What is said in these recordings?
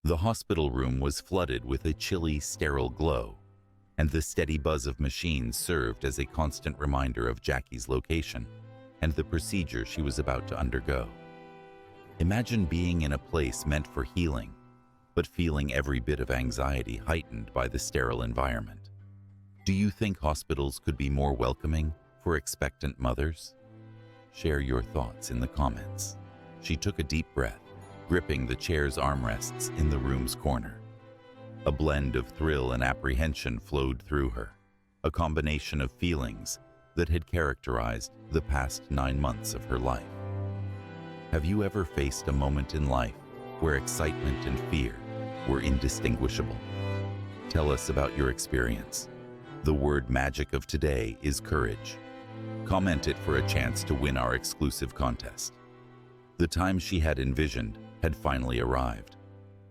The hospital room was flooded with a chilly, sterile glow, and the steady buzz of machines served as a constant reminder of Jackie's location and the procedure she was about to undergo. Imagine being in a place meant for healing, but feeling every bit of anxiety heightened by the sterile environment. Do you think hospitals could be more welcoming for expectant mothers? Share your thoughts in the comments. She took a deep breath, gripping the chair's armrests in the room's corner. A blend of thrill and apprehension flowed through her, a combination of feelings that had characterized the past 9 months of her life. Have you ever faced a moment in life where excitement and fear were indistinguishable? Tell us about your experience. The word magic of today is courage. Comment it for a chance to win our exclusive contest. The time she had envisioned had finally arrived.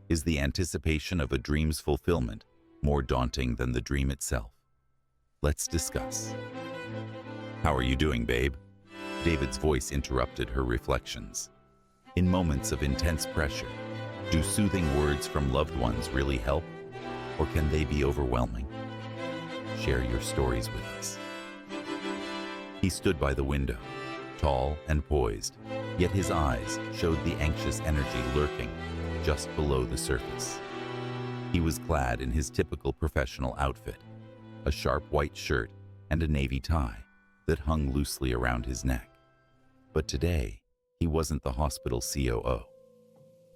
Is the anticipation of a dream's fulfillment more daunting than the dream itself? Let's discuss. How are you doing, babe? David's voice interrupted her reflections. In moments of intense pressure, do soothing words from loved ones really help? Or can they be overwhelming? Share your stories with us. He stood by the window, tall and poised, yet his eyes showed the anxious energy lurking just below the surface. He was clad in his typical professional outfit, a sharp white shirt and a navy tie that hung loosely around his neck. But today, he wasn't the hospital COO.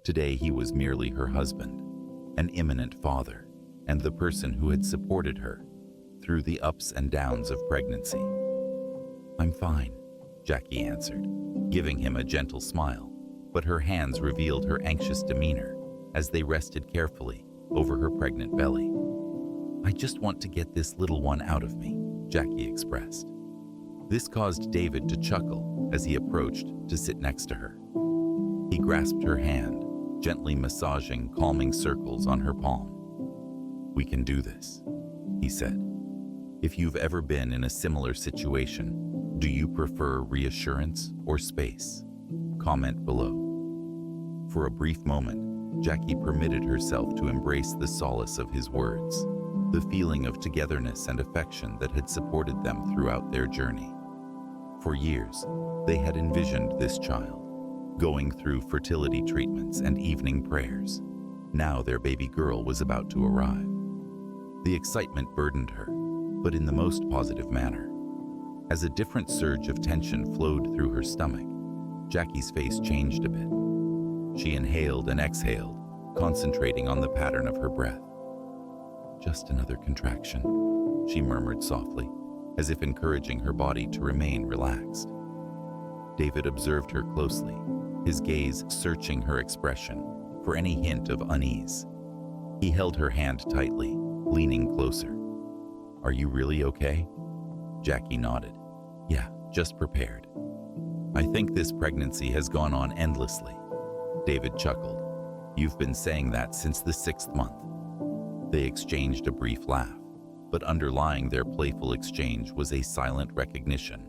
Today, he was merely her husband, an imminent father, and the person who had supported her through the ups and downs of pregnancy. "I'm fine," Jackie answered, giving him a gentle smile, but her hands revealed her anxious demeanor as they rested carefully over her pregnant belly. "I just want to get this little one out of me," Jackie expressed. This caused David to chuckle as he approached to sit next to her. He grasped her hand, gently massaging calming circles on her palm. "We can do this," he said. "If you've ever been in a similar situation, do you prefer reassurance or space? Comment below." For a brief moment, Jackie permitted herself to embrace the solace of his words, the feeling of togetherness and affection that had supported them throughout their journey. For years, they had envisioned this child, going through fertility treatments and evening prayers. Now their baby girl was about to arrive. The excitement burdened her, but in the most positive manner. As a different surge of tension flowed through her stomach, Jackie's face changed a bit. She inhaled and exhaled, concentrating on the pattern of her breath. "Just another contraction," she murmured softly, as if encouraging her body to remain relaxed. David observed her closely, his gaze searching her expression for any hint of unease. He held her hand tightly, leaning closer. "Are you really okay?" Jackie nodded. "Yeah, just prepared." "I think this pregnancy has gone on endlessly." David chuckled. "You've been saying that since the 6th month." They exchanged a brief laugh, but underlying their playful exchange was a silent recognition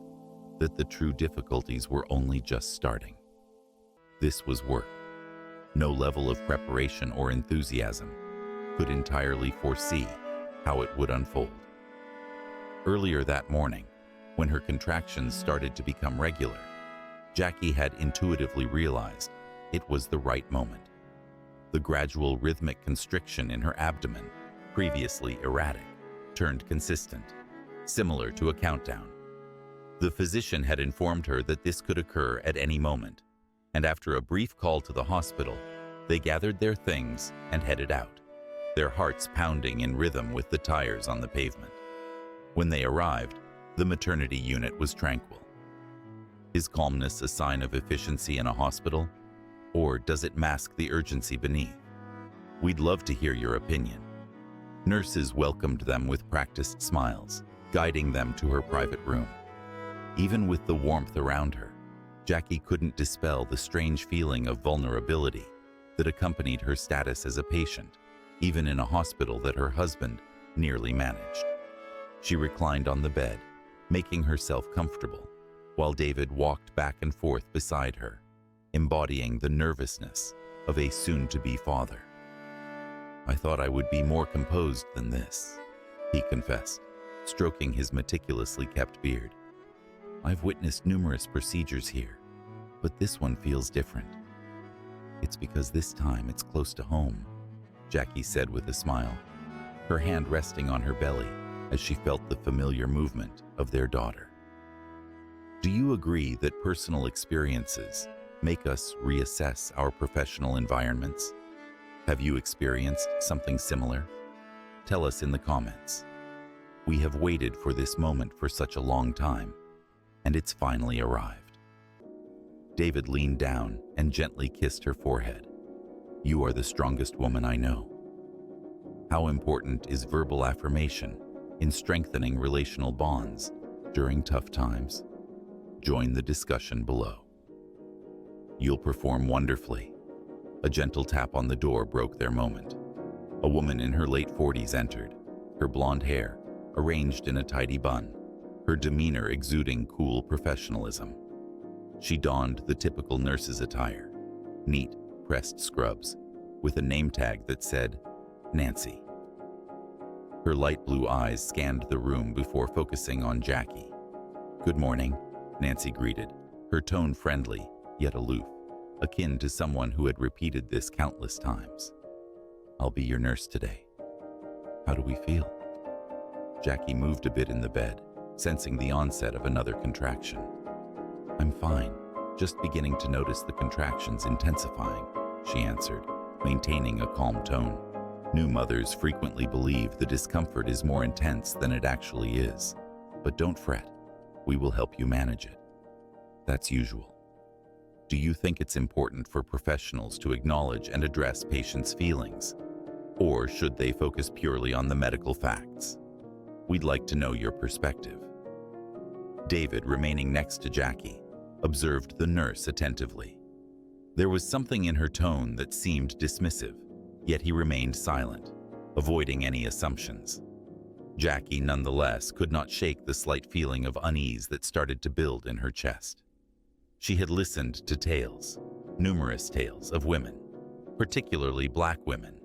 that the true difficulties were only just starting. This was work. No level of preparation or enthusiasm could entirely foresee how it would unfold. Earlier that morning, when her contractions started to become regular, Jackie had intuitively realized it was the right moment. The gradual rhythmic constriction in her abdomen, previously erratic, turned consistent, similar to a countdown. The physician had informed her that this could occur at any moment, and after a brief call to the hospital, they gathered their things and headed out, their hearts pounding in rhythm with the tires on the pavement. When they arrived, the maternity unit was tranquil. Is calmness a sign of efficiency in a hospital, or does it mask the urgency beneath? We'd love to hear your opinion. Nurses welcomed them with practiced smiles, guiding them to her private room. Even with the warmth around her, Jackie couldn't dispel the strange feeling of vulnerability that accompanied her status as a patient, even in a hospital that her husband nearly managed. She reclined on the bed, making herself comfortable, while David walked back and forth beside her, embodying the nervousness of a soon-to-be father. "I thought I would be more composed than this," he confessed, stroking his meticulously kept beard. "I've witnessed numerous procedures here, but this one feels different." "It's because this time it's close to home," Jackie said with a smile, her hand resting on her belly as she felt the familiar movement of their daughter. "Do you agree that personal experiences make us reassess our professional environments? Have you experienced something similar? Tell us in the comments. We have waited for this moment for such a long time, and it's finally arrived." David leaned down and gently kissed her forehead. "You are the strongest woman I know." How important is verbal affirmation in strengthening relational bonds during tough times? Join the discussion below. "You'll perform wonderfully." A gentle tap on the door broke their moment. A woman in her late 40s entered, her blonde hair arranged in a tidy bun, her demeanor exuding cool professionalism. She donned the typical nurse's attire, neat, pressed scrubs, with a name tag that said, Nancy. Her light blue eyes scanned the room before focusing on Jackie. "Good morning," Nancy greeted, her tone friendly, yet aloof, akin to someone who had repeated this countless times. "I'll be your nurse today." "How do we feel?" Jackie moved a bit in the bed, sensing the onset of another contraction. "I'm fine, just beginning to notice the contractions intensifying," she answered, maintaining a calm tone. New mothers frequently believe the discomfort is more intense than it actually is. But don't fret, we will help you manage it. That's usual. Do you think it's important for professionals to acknowledge and address patients' feelings? Or should they focus purely on the medical facts? We'd like to know your perspective. David, remaining next to Jackie, observed the nurse attentively. There was something in her tone that seemed dismissive, yet he remained silent, avoiding any assumptions. Jackie, nonetheless, could not shake the slight feeling of unease that started to build in her chest. She had listened to tales, numerous tales of women, particularly Black women,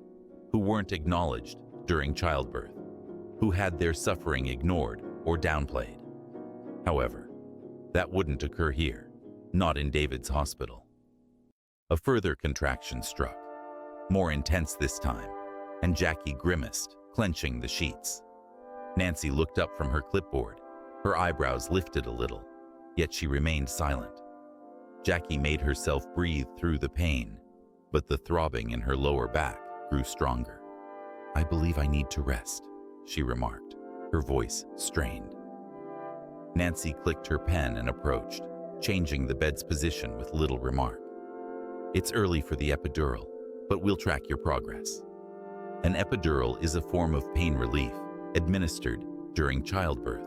who weren't acknowledged during childbirth, who had their suffering ignored or downplayed. However, that wouldn't occur here, not in David's hospital. A further contraction struck, more intense this time, and Jackie grimaced, clenching the sheets. Nancy looked up from her clipboard, her eyebrows lifted a little, yet she remained silent. Jackie made herself breathe through the pain, but the throbbing in her lower back grew stronger. "I believe I need to rest," she remarked, her voice strained. Nancy clicked her pen and approached, changing the bed's position with little remark. "It's early for the epidural, but we'll track your progress." An epidural is a form of pain relief administered during childbirth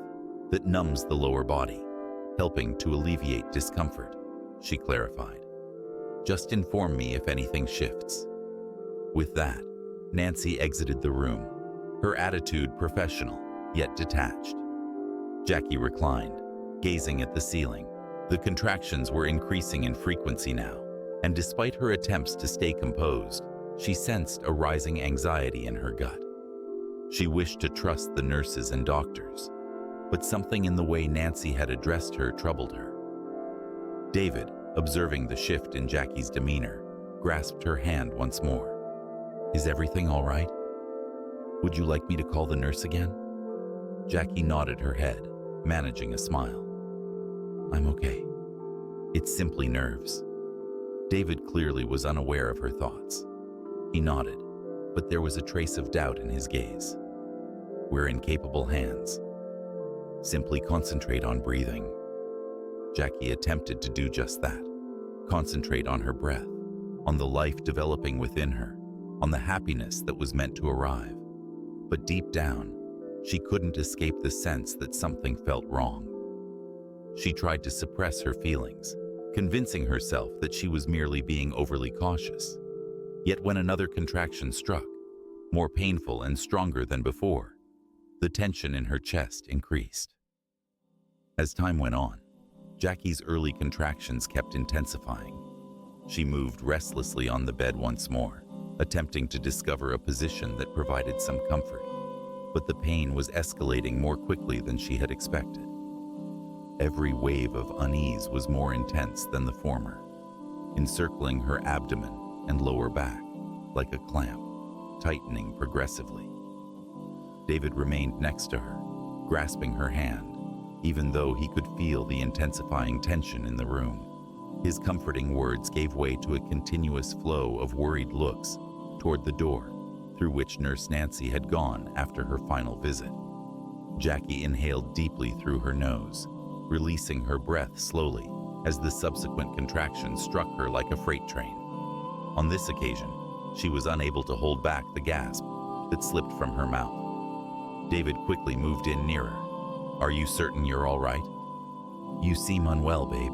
that numbs the lower body, helping to alleviate discomfort, she clarified. "Just inform me if anything shifts." With that, Nancy exited the room, her attitude professional, yet detached. Jackie reclined, gazing at the ceiling. The contractions were increasing in frequency now, and despite her attempts to stay composed, she sensed a rising anxiety in her gut. She wished to trust the nurses and doctors, but something in the way Nancy had addressed her troubled her. David, observing the shift in Jackie's demeanor, grasped her hand once more. "Is everything all right? Would you like me to call the nurse again?" Jackie nodded her head, managing a smile. "I'm okay. It's simply nerves." David clearly was unaware of her thoughts. He nodded, but there was a trace of doubt in his gaze. "We're in capable hands. Simply concentrate on breathing." Jackie attempted to do just that. Concentrate on her breath, on the life developing within her, on the happiness that was meant to arrive. But deep down, she couldn't escape the sense that something felt wrong. She tried to suppress her feelings, convincing herself that she was merely being overly cautious. Yet when another contraction struck, more painful and stronger than before, the tension in her chest increased. As time went on, Jackie's early contractions kept intensifying. She moved restlessly on the bed once more, attempting to discover a position that provided some comfort, but the pain was escalating more quickly than she had expected. Every wave of unease was more intense than the former, encircling her abdomen and lower back like a clamp, tightening progressively. David remained next to her, grasping her hand, even though he could feel the intensifying tension in the room. His comforting words gave way to a continuous flow of worried looks toward the door, through which Nurse Nancy had gone after her final visit. Jackie inhaled deeply through her nose, releasing her breath slowly as the subsequent contraction struck her like a freight train. On this occasion, she was unable to hold back the gasp that slipped from her mouth. David quickly moved in nearer. "Are you certain you're all right?" "You seem unwell, babe,"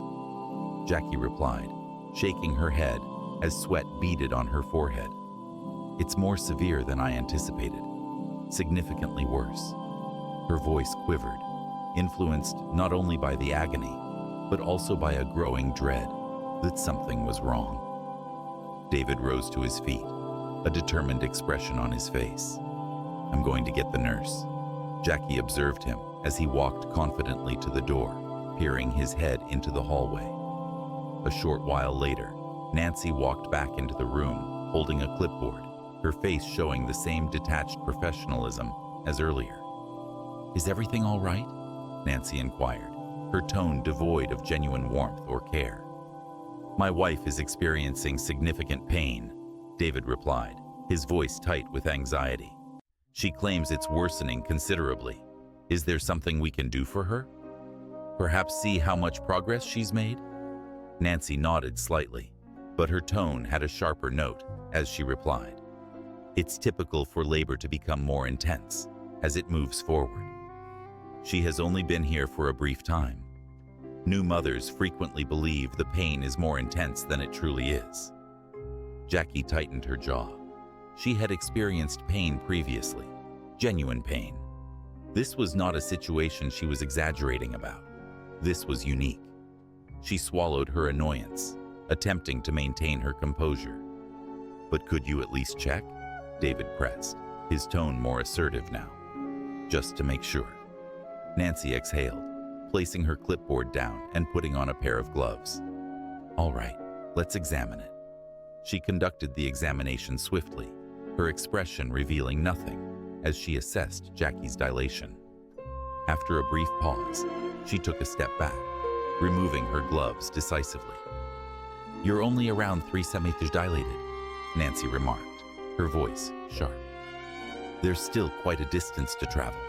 Jackie replied, shaking her head as sweat beaded on her forehead. "It's more severe than I anticipated. Significantly worse." Her voice quivered, influenced not only by the agony, but also by a growing dread that something was wrong. David rose to his feet, a determined expression on his face. "I'm going to get the nurse." Jackie observed him as he walked confidently to the door, peering his head into the hallway. A short while later, Nancy walked back into the room, holding a clipboard, her face showing the same detached professionalism as earlier. "Is everything all right?" Nancy inquired, her tone devoid of genuine warmth or care. "My wife is experiencing significant pain," David replied, his voice tight with anxiety. "She claims it's worsening considerably. Is there something we can do for her? Perhaps see how much progress she's made?" Nancy nodded slightly, but her tone had a sharper note as she replied, "It's typical for labor to become more intense as it moves forward. She has only been here for a brief time. New mothers frequently believe the pain is more intense than it truly is." Jackie tightened her jaw. She had experienced pain previously, genuine pain. This was not a situation she was exaggerating about. This was unique. She swallowed her annoyance, attempting to maintain her composure. "But could you at least check?" David pressed, his tone more assertive now. "Just to make sure." Nancy exhaled, placing her clipboard down and putting on a pair of gloves. "All right, let's examine it." She conducted the examination swiftly, her expression revealing nothing as she assessed Jackie's dilation. After a brief pause, she took a step back, removing her gloves decisively. "You're only around 3 centimeters dilated," Nancy remarked, her voice sharp. "There's still quite a distance to travel.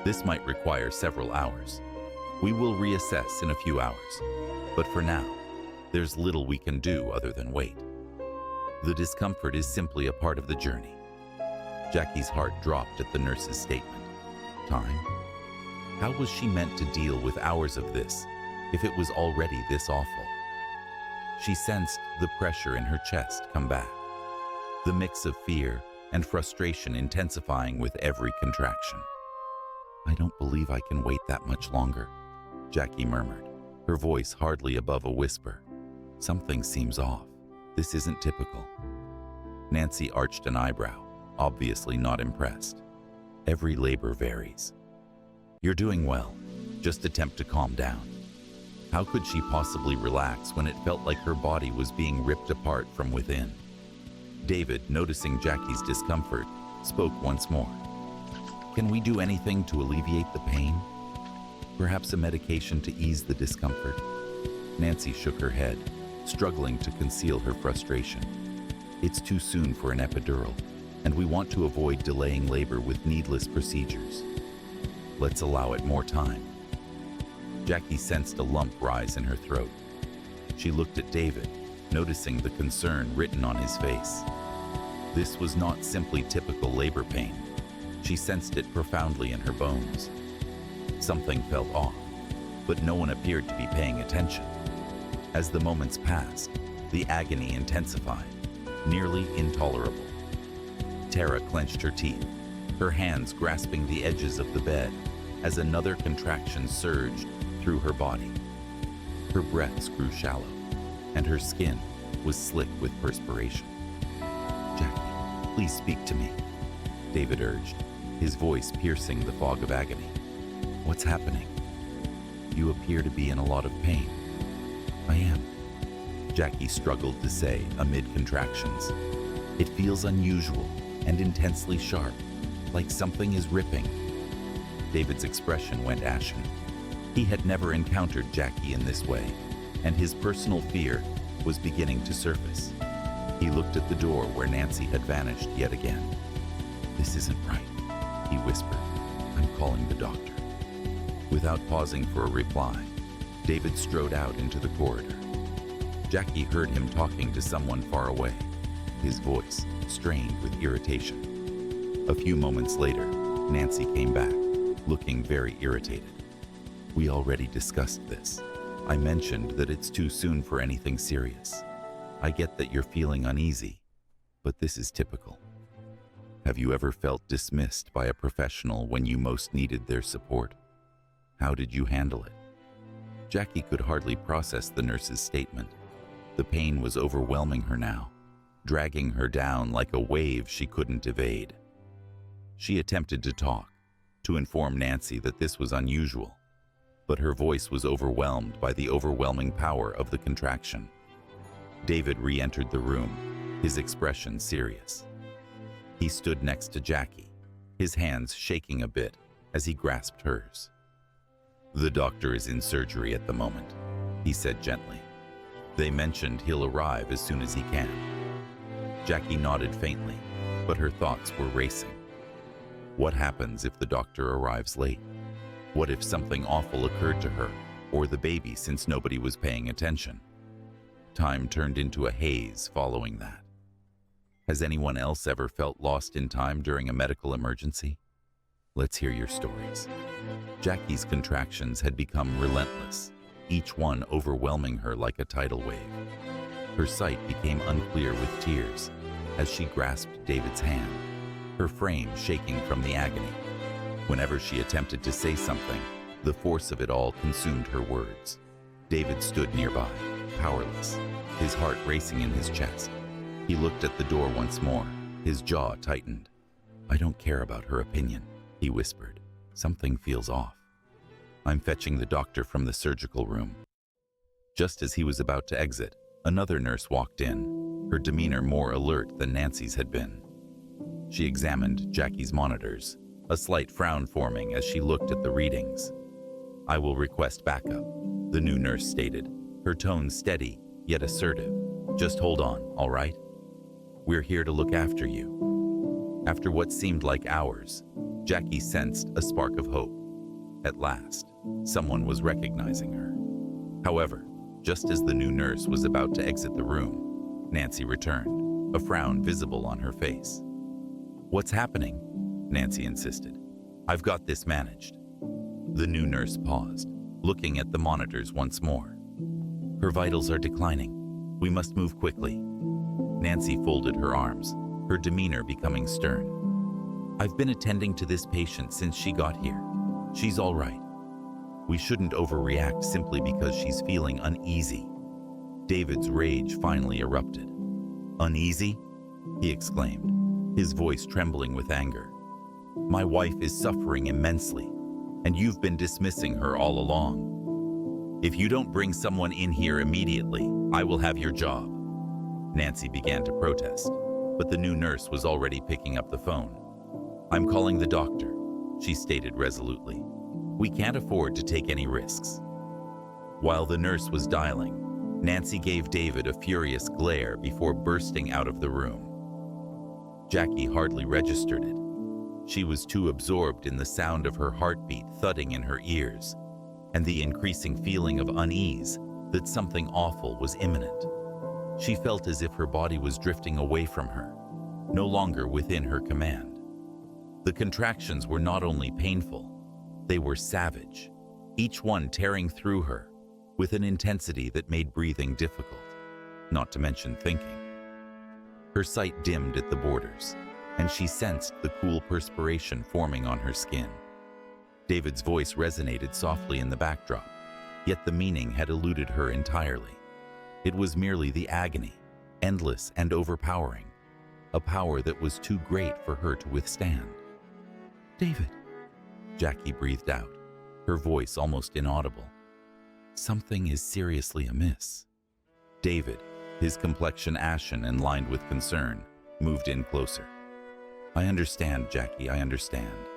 This might require several hours. We will reassess in a few hours, but for now, there's little we can do other than wait. The discomfort is simply a part of the journey." Jackie's heart dropped at the nurse's statement. Time? How was she meant to deal with hours of this if it was already this awful? She sensed the pressure in her chest come back, the mix of fear and frustration intensifying with every contraction. "I don't believe I can wait that much longer," Jackie murmured, her voice hardly above a whisper. "Something seems off. This isn't typical." Nancy arched an eyebrow, obviously not impressed. "Every labor varies. You're doing well. Just attempt to calm down." How could she possibly relax when it felt like her body was being ripped apart from within? David, noticing Jackie's discomfort, spoke once more. "Can we do anything to alleviate the pain? Perhaps a medication to ease the discomfort?" Nancy shook her head, struggling to conceal her frustration. "It's too soon for an epidural, and we want to avoid delaying labor with needless procedures. Let's allow it more time." Jackie sensed a lump rise in her throat. She looked at David, noticing the concern written on his face. This was not simply typical labor pain. She sensed it profoundly in her bones. Something felt off, but no one appeared to be paying attention. As the moments passed, the agony intensified, nearly intolerable. Tara clenched her teeth, her hands grasping the edges of the bed as another contraction surged through her body. Her breaths grew shallow, and her skin was slick with perspiration. "Jackie, Please speak to me, David urged, his voice piercing the fog of agony. What's happening? You appear to be in a lot of pain. I am, Jackie struggled to say amid contractions. It feels unusual and intensely sharp, like something is ripping. David's expression went ashen. He had never encountered Jackie in this way, and his personal fear was beginning to surface. He looked at the door where Nancy had vanished yet again. This isn't right, he whispered. I'm calling the doctor. Without pausing for a reply, David strode out into the corridor. Jackie heard him talking to someone far away, his voice strained with irritation. A few moments later, Nancy came back, looking very irritated. We already discussed this. I mentioned that it's too soon for anything serious. I get that you're feeling uneasy, but this is typical. Have you ever felt dismissed by a professional when you most needed their support? How did you handle it? Jackie could hardly process the nurse's statement. The pain was overwhelming her now, dragging her down like a wave she couldn't evade. She attempted to talk, to inform Nancy that this was unusual, but her voice was overwhelmed by the overwhelming power of the contraction. David re-entered the room, his expression serious. He stood next to Jackie, his hands shaking a bit as he grasped hers. The doctor is in surgery at the moment, he said gently. They mentioned he'll arrive as soon as he can. Jackie nodded faintly, but her thoughts were racing. What happens if the doctor arrives late? What if something awful occurred to her or the baby since nobody was paying attention? Time turned into a haze following that. Has anyone else ever felt lost in time during a medical emergency? Let's hear your stories. Jackie's contractions had become relentless, each one overwhelming her like a tidal wave. Her sight became unclear with tears as she grasped David's hand, her frame shaking from the agony. Whenever she attempted to say something, the force of it all consumed her words. David stood nearby, powerless, his heart racing in his chest. He looked at the door once more, his jaw tightened. I don't care about her opinion, he whispered. Something feels off. I'm fetching the doctor from the surgical room. Just as he was about to exit, another nurse walked in, her demeanor more alert than Nancy's had been. She examined Jackie's monitors, a slight frown forming as she looked at the readings. I will request backup, the new nurse stated, her tone steady yet assertive. Just hold on, all right? We're here to look after you. After what seemed like hours, Jackie sensed a spark of hope. At last, someone was recognizing her. However, just as the new nurse was about to exit the room, Nancy returned, a frown visible on her face. What's happening? Nancy insisted. I've got this managed. The new nurse paused, looking at the monitors once more. Her vitals are declining. We must move quickly. Nancy folded her arms, her demeanor becoming stern. I've been attending to this patient since she got here. She's all right. We shouldn't overreact simply because she's feeling uneasy. David's rage finally erupted. Uneasy? He exclaimed, his voice trembling with anger. My wife is suffering immensely, and you've been dismissing her all along. If you don't bring someone in here immediately, I will have your job. Nancy began to protest, but the new nurse was already picking up the phone. I'm calling the doctor, she stated resolutely. We can't afford to take any risks. While the nurse was dialing, Nancy gave David a furious glare before bursting out of the room. Jackie hardly registered it. She was too absorbed in the sound of her heartbeat thudding in her ears and the increasing feeling of unease that something awful was imminent. She felt as if her body was drifting away from her, no longer within her command. The contractions were not only painful, they were savage, each one tearing through her with an intensity that made breathing difficult, not to mention thinking. Her sight dimmed at the borders, and she sensed the cool perspiration forming on her skin. David's voice resonated softly in the backdrop, yet the meaning had eluded her entirely. It was merely the agony, endless and overpowering. a power that was too great for her to withstand. "David," Jackie breathed out, her voice almost inaudible. "Something is seriously amiss." David, his complexion ashen and lined with concern, moved in closer. "I understand, Jackie, I understand.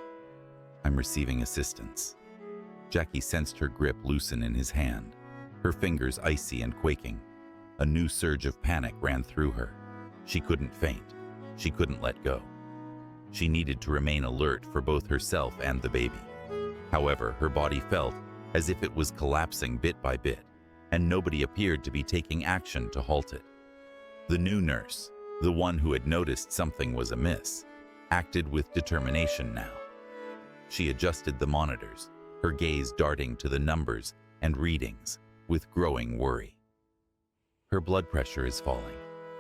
I'm receiving assistance." Jackie sensed her grip loosen in his hand, her fingers icy and quaking. A new surge of panic ran through her. She couldn't faint. She couldn't let go. She needed to remain alert for both herself and the baby. However, her body felt as if it was collapsing bit by bit, and nobody appeared to be taking action to halt it. The new nurse, the one who had noticed something was amiss, acted with determination now. She adjusted the monitors, her gaze darting to the numbers and readings with growing worry. "Her blood pressure is falling,"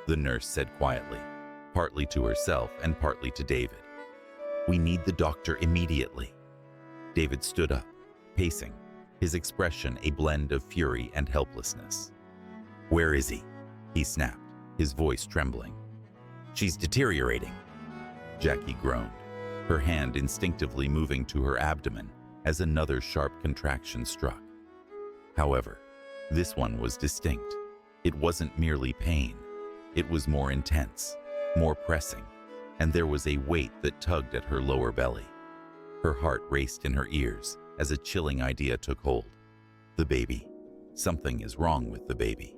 the nurse said quietly, partly to herself and partly to David. "We need the doctor immediately." David stood up, pacing, his expression a blend of fury and helplessness. "Where is he?" he snapped, his voice trembling. "She's deteriorating." Jackie groaned, her hand instinctively moving to her abdomen as another sharp contraction struck. However, this one was distinct. It wasn't merely pain. It was more intense, more pressing, and there was a weight that tugged at her lower belly. Her heart raced in her ears as a chilling idea took hold. The baby. Something is wrong with the baby.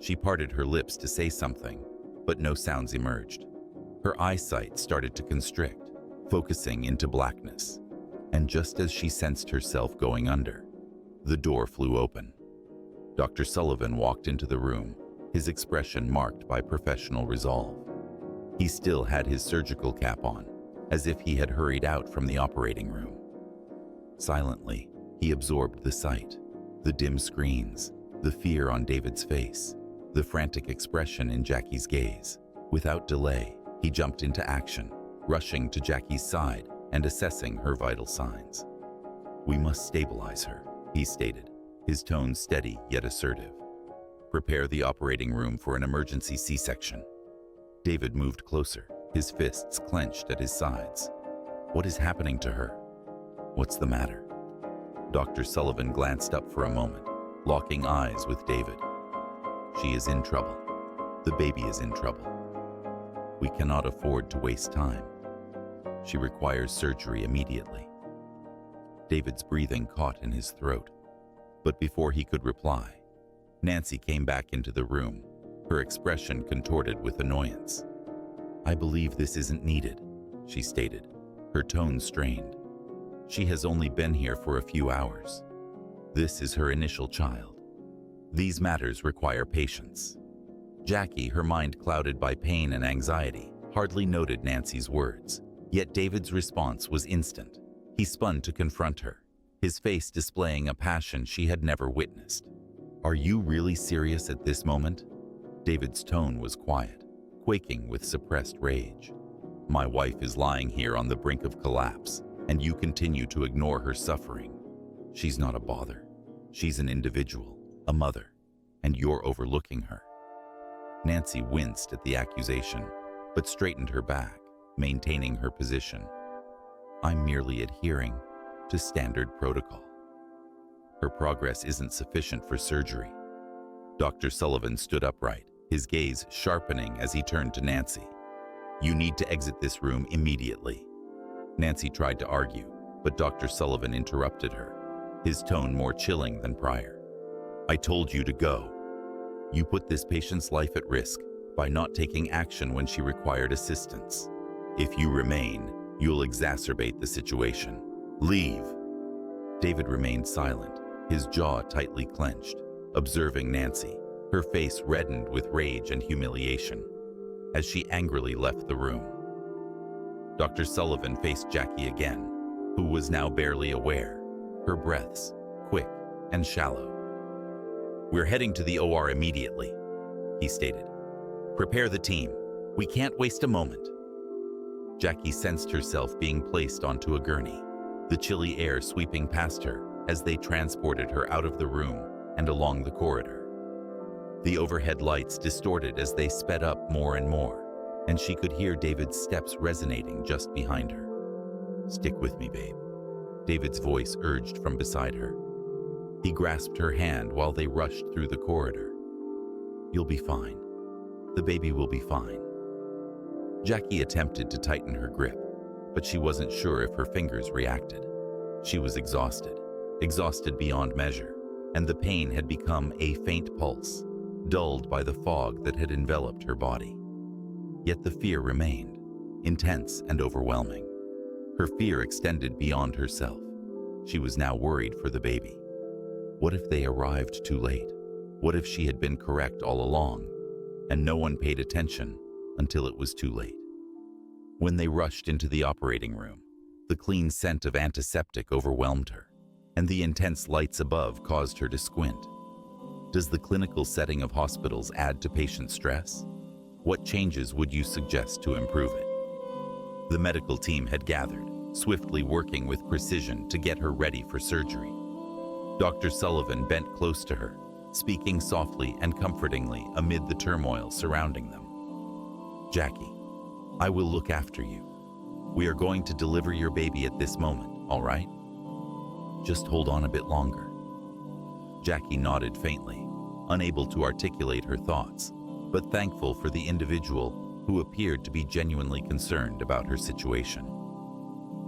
She parted her lips to say something, but no sounds emerged. Her eyesight started to constrict, focusing into blackness. And just as she sensed herself going under, the door flew open. Dr. Sullivan walked into the room, his expression marked by professional resolve. He still had his surgical cap on, as if he had hurried out from the operating room. Silently, he absorbed the sight, the dim screens, the fear on David's face, the frantic expression in Jackie's gaze. Without delay, he jumped into action, rushing to Jackie's side and assessing her vital signs. "We must stabilize her," he stated, his tone steady yet assertive. "Prepare the operating room for an emergency C-section." David moved closer, his fists clenched at his sides. "What is happening to her? What's the matter?" Dr. Sullivan glanced up for a moment, locking eyes with David. "She is in trouble. The baby is in trouble. We cannot afford to waste time. She requires surgery immediately." David's breathing caught in his throat, but before he could reply, Nancy came back into the room, her expression contorted with annoyance. "I believe this isn't needed," she stated, her tone strained. "She has only been here for a few hours. This is her initial child. These matters require patience." Jackie, her mind clouded by pain and anxiety, hardly noted Nancy's words, yet David's response was instant. He spun to confront her, his face displaying a passion she had never witnessed. "Are you really serious at this moment?" David's tone was quiet, quaking with suppressed rage. "My wife is lying here on the brink of collapse, and you continue to ignore her suffering. She's not a bother. She's an individual, a mother, and you're overlooking her." Nancy winced at the accusation, but straightened her back, maintaining her position. "I'm merely adhering to standard protocol. Her progress isn't sufficient for surgery." Dr. Sullivan stood upright, his gaze sharpening as he turned to Nancy. "You need to exit this room immediately." Nancy tried to argue, but Dr. Sullivan interrupted her, his tone more chilling than prior. "I told you to go. You put this patient's life at risk by not taking action when she required assistance. If you remain, you'll exacerbate the situation. Leave." David remained silent, his jaw tightly clenched, observing Nancy, her face reddened with rage and humiliation, as she angrily left the room. Dr. Sullivan faced Jackie again, who was now barely aware, her breaths quick and shallow. "We're heading to the OR immediately," he stated. "Prepare the team. We can't waste a moment." Jackie sensed herself being placed onto a gurney, the chilly air sweeping past her as they transported her out of the room and along the corridor. The overhead lights distorted as they sped up more and more, and she could hear David's steps resonating just behind her. "Stick with me, babe," David's voice urged from beside her. He grasped her hand while they rushed through the corridor. "You'll be fine. The baby will be fine." Jackie attempted to tighten her grip, but she wasn't sure if her fingers reacted. She was exhausted beyond measure, and the pain had become a faint pulse, dulled by the fog that had enveloped her body. Yet the fear remained, intense and overwhelming. Her fear extended beyond herself. She was now worried for the baby. What if they arrived too late? What if she had been correct all along, and no one paid attention until it was too late? When they rushed into the operating room, the clean scent of antiseptic overwhelmed her, and the intense lights above caused her to squint. Does the clinical setting of hospitals add to patient stress? What changes would you suggest to improve it? The medical team had gathered, swiftly working with precision to get her ready for surgery. Dr. Sullivan bent close to her, speaking softly and comfortingly amid the turmoil surrounding them. "Jackie, I will look after you. We are going to deliver your baby at this moment, all right? Just hold on a bit longer." Jackie nodded faintly, unable to articulate her thoughts, but thankful for the individual who appeared to be genuinely concerned about her situation.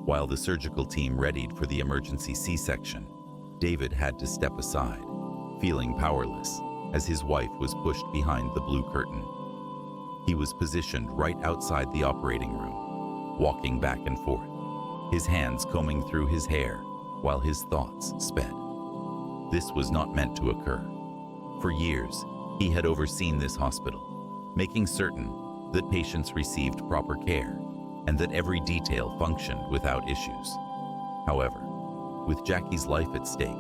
While the surgical team readied for the emergency C-section, David had to step aside, feeling powerless as his wife was pushed behind the blue curtain. He was positioned right outside the operating room, walking back and forth, his hands combing through his hair while his thoughts sped. This was not meant to occur. For years, he had overseen this hospital, making certain that patients received proper care and that every detail functioned without issues. However, with Jackie's life at stake,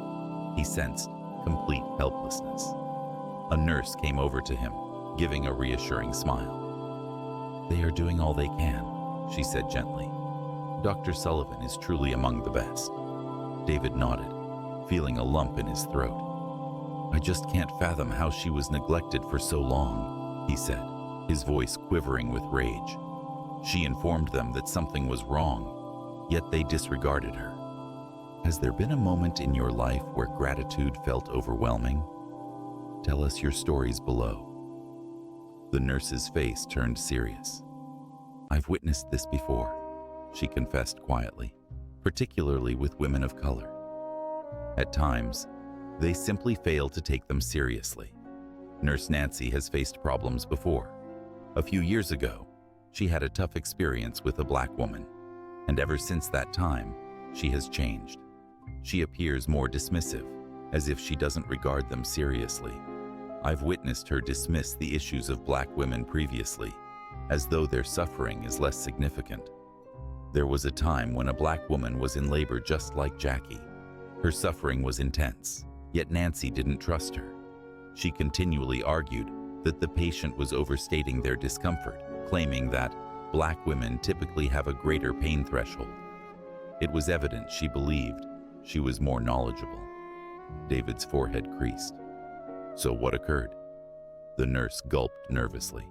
he sensed complete helplessness. A nurse came over to him, giving a reassuring smile. "They are doing all they can," she said gently. "Dr. Sullivan is truly among the best." David nodded, feeling a lump in his throat. "I just can't fathom how she was neglected for so long," he said, his voice quivering with rage. She informed them that something was wrong, yet they disregarded her. Has there been a moment in your life where gratitude felt overwhelming? Tell us your stories below. The nurse's face turned serious. "I've witnessed this before," she confessed quietly, particularly with women of color. At times, they simply fail to take them seriously. Nurse Nancy has faced problems before. A few years ago, she had a tough experience with a black woman, and ever since that time, she has changed. She appears more dismissive, as if she doesn't regard them seriously. I've witnessed her dismiss the issues of black women previously, as though their suffering is less significant. There was a time when a black woman was in labor just like Jackie. Her suffering was intense, yet Nancy didn't trust her. She continually argued that the patient was overstating their discomfort, claiming that black women typically have a greater pain threshold. It was evident she believed she was more knowledgeable. David's forehead creased. So what occurred? The nurse gulped nervously.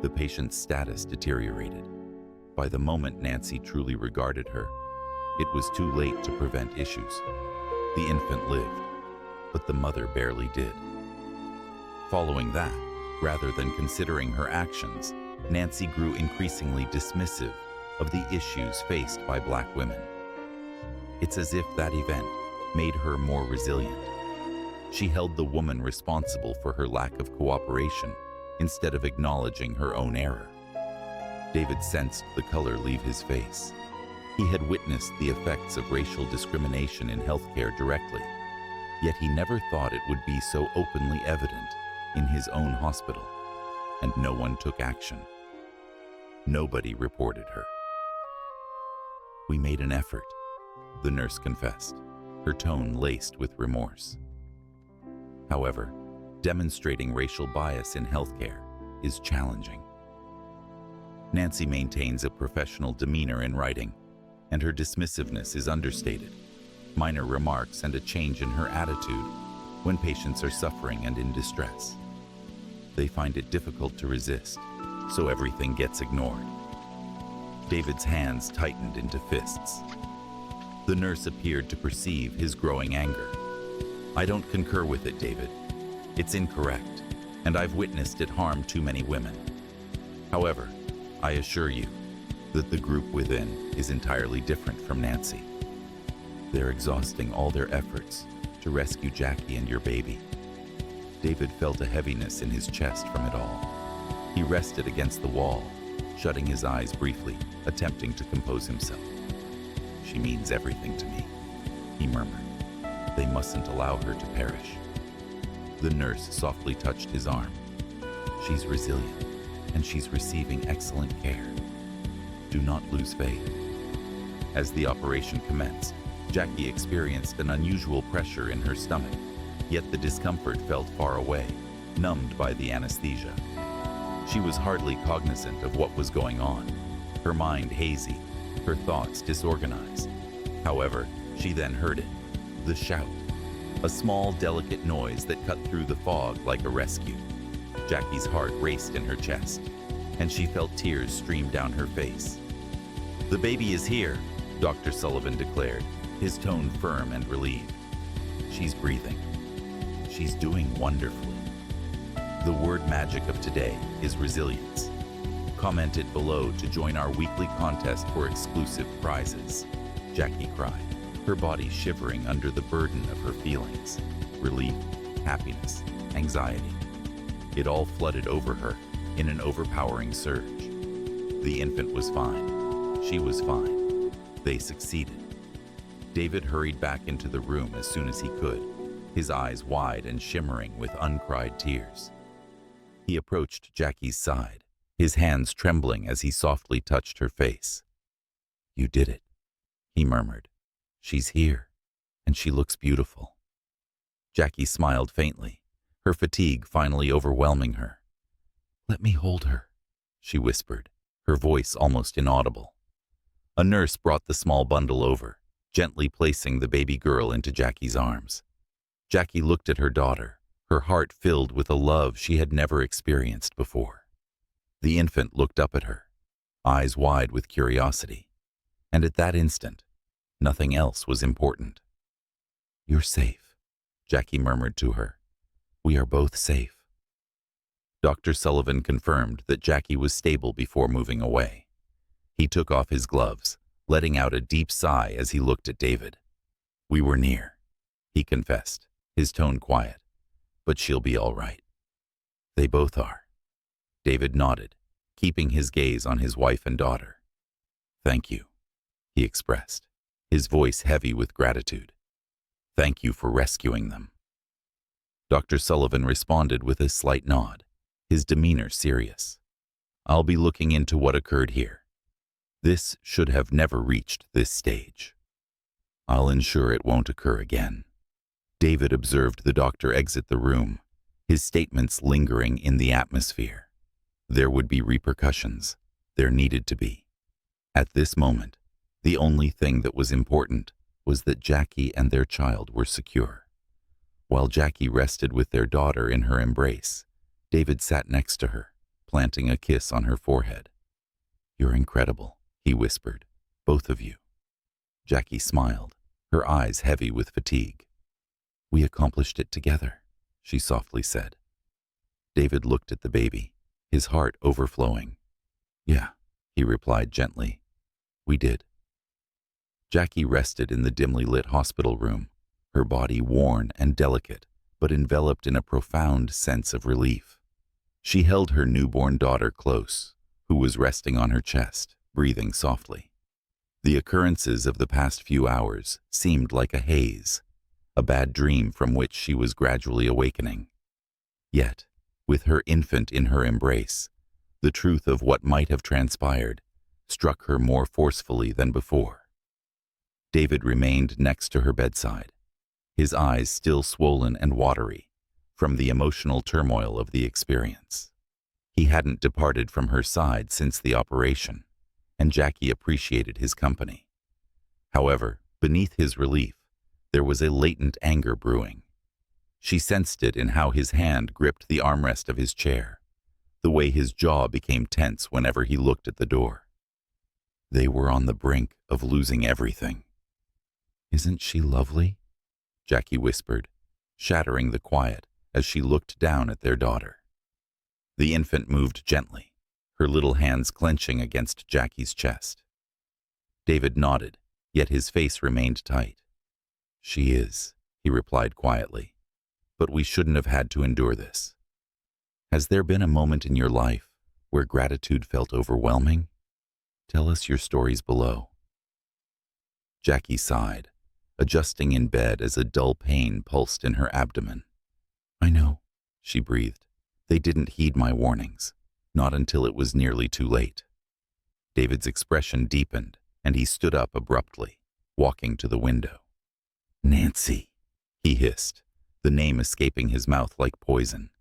The patient's status deteriorated. By the moment Nancy truly regarded her, it was too late to prevent issues. The infant lived, but the mother barely did. Following that, rather than considering her actions, Nancy grew increasingly dismissive of the issues faced by black women. It's as if that event made her more resilient. She held the woman responsible for her lack of cooperation instead of acknowledging her own error. David sensed the color leave his face. He had witnessed the effects of racial discrimination in healthcare directly, yet he never thought it would be so openly evident in his own hospital, and no one took action. Nobody reported her. "We made an effort," the nurse confessed, her tone laced with remorse. However, demonstrating racial bias in healthcare is challenging. Nancy maintains a professional demeanor in writing, and her dismissiveness is understated. Minor remarks and a change in her attitude when patients are suffering and in distress. They find it difficult to resist, so everything gets ignored. David's hands tightened into fists. The nurse appeared to perceive his growing anger. I don't concur with it, David. It's incorrect, and I've witnessed it harm too many women. However, I assure you that the group within is entirely different from Nancy. They're exhausting all their efforts to rescue Jackie and your baby. David felt a heaviness in his chest from it all. He rested against the wall, shutting his eyes briefly, attempting to compose himself. She means everything to me, he murmured. They mustn't allow her to perish. The nurse softly touched his arm. She's resilient, and she's receiving excellent care. Do not lose faith. As the operation commenced, Jackie experienced an unusual pressure in her stomach, yet the discomfort felt far away, numbed by the anesthesia. She was hardly cognizant of what was going on, her mind hazy, her thoughts disorganized. However, she then heard it, the shout, a small, delicate noise that cut through the fog like a rescue. Jackie's heart raced in her chest, and she felt tears stream down her face. "The baby is here," Dr. Sullivan declared, his tone firm and relieved. "She's breathing. She's doing wonderfully." The word magic of today is resilience. Comment it below to join our weekly contest for exclusive prizes. Jackie cried, her body shivering under the burden of her feelings. Relief, happiness, anxiety. It all flooded over her in an overpowering surge. The infant was fine. She was fine. They succeeded. David hurried back into the room as soon as he could, his eyes wide and shimmering with uncried tears. He approached Jackie's side, his hands trembling as he softly touched her face. "You did it," he murmured. "She's here, and she looks beautiful." Jackie smiled faintly, her fatigue finally overwhelming her. "Let me hold her," she whispered, her voice almost inaudible. A nurse brought the small bundle over, gently placing the baby girl into Jackie's arms. Jackie looked at her daughter, her heart filled with a love she had never experienced before. The infant looked up at her, eyes wide with curiosity, and at that instant, nothing else was important. "You're safe," Jackie murmured to her. "We are both safe." Dr. Sullivan confirmed that Jackie was stable before moving away. He took off his gloves, letting out a deep sigh as he looked at David. "We were near," he confessed, his tone quiet. "But she'll be all right." "They both are." David nodded, keeping his gaze on his wife and daughter. "Thank you," he expressed, his voice heavy with gratitude. "Thank you for rescuing them." Dr. Sullivan responded with a slight nod, his demeanor serious. "I'll be looking into what occurred here. This should have never reached this stage. I'll ensure it won't occur again." David observed the doctor exit the room, his statements lingering in the atmosphere. There would be repercussions. There needed to be. At this moment, the only thing that was important was that Jackie and their child were secure. While Jackie rested with their daughter in her embrace, David sat next to her, planting a kiss on her forehead. "You're incredible," he whispered, "both of you." Jackie smiled, her eyes heavy with fatigue. "We accomplished it together," she softly said. David looked at the baby, his heart overflowing. "Yeah," he replied gently. "We did." Jackie rested in the dimly lit hospital room, her body worn and delicate, but enveloped in a profound sense of relief. She held her newborn daughter close, who was resting on her chest, breathing softly. The occurrences of the past few hours seemed like a haze, a bad dream from which she was gradually awakening. Yet, with her infant in her embrace, the truth of what might have transpired struck her more forcefully than before. David remained next to her bedside, his eyes still swollen and watery from the emotional turmoil of the experience. He hadn't departed from her side since the operation, and Jackie appreciated his company. However, beneath his relief, there was a latent anger brewing. She sensed it in how his hand gripped the armrest of his chair, the way his jaw became tense whenever he looked at the door. They were on the brink of losing everything. "Isn't she lovely?" Jackie whispered, shattering the quiet as she looked down at their daughter. The infant moved gently, her little hands clenching against Jackie's chest. David nodded, yet his face remained tight. "She is," he replied quietly, "but we shouldn't have had to endure this. Has there been a moment in your life where gratitude felt overwhelming? Tell us your stories below." Jackie sighed, adjusting in bed as a dull pain pulsed in her abdomen. "I know," she breathed. "They didn't heed my warnings, not until it was nearly too late." David's expression deepened, and he stood up abruptly, walking to the window. "Nancy," he hissed, the name escaping his mouth like poison.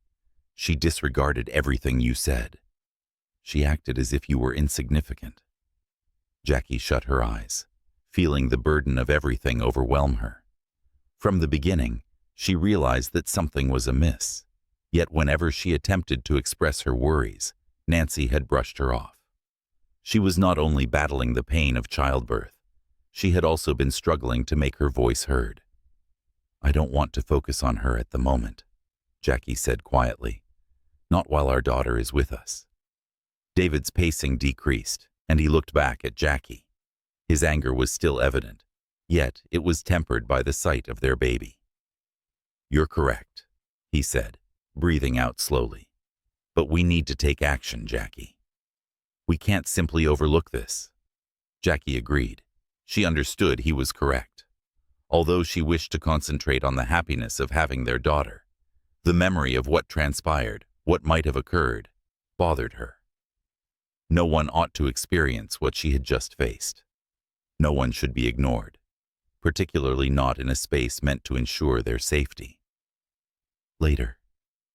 "She disregarded everything you said. She acted as if you were insignificant." Jackie shut her eyes, feeling the burden of everything overwhelm her. From the beginning, she realized that something was amiss, yet whenever she attempted to express her worries, Nancy had brushed her off. She was not only battling the pain of childbirth, she had also been struggling to make her voice heard. "I don't want to focus on her at the moment," Jackie said quietly. "Not while our daughter is with us." David's pacing decreased, and he looked back at Jackie. His anger was still evident, yet it was tempered by the sight of their baby. "You're correct," he said, breathing out slowly. "But we need to take action, Jackie. We can't simply overlook this." Jackie agreed. She understood he was correct. Although she wished to concentrate on the happiness of having their daughter, the memory of what transpired, what might have occurred, bothered her. No one ought to experience what she had just faced. No one should be ignored, particularly not in a space meant to ensure their safety. "Later,"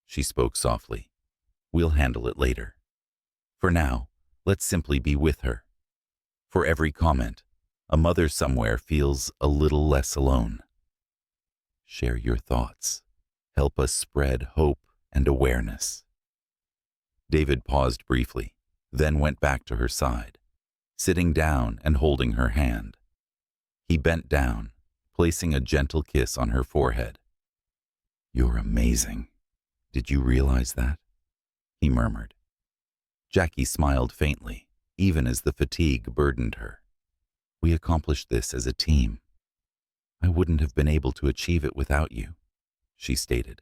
she spoke softly. "We'll handle it later. For now, let's simply be with her." For every comment, a mother somewhere feels a little less alone. Share your thoughts. Help us spread hope and awareness. David paused briefly, then went back to her side, sitting down and holding her hand. He bent down, placing a gentle kiss on her forehead. "You're amazing. Did you realize that?" he murmured. Jackie smiled faintly, even as the fatigue burdened her. "We accomplished this as a team. I wouldn't have been able to achieve it without you," she stated,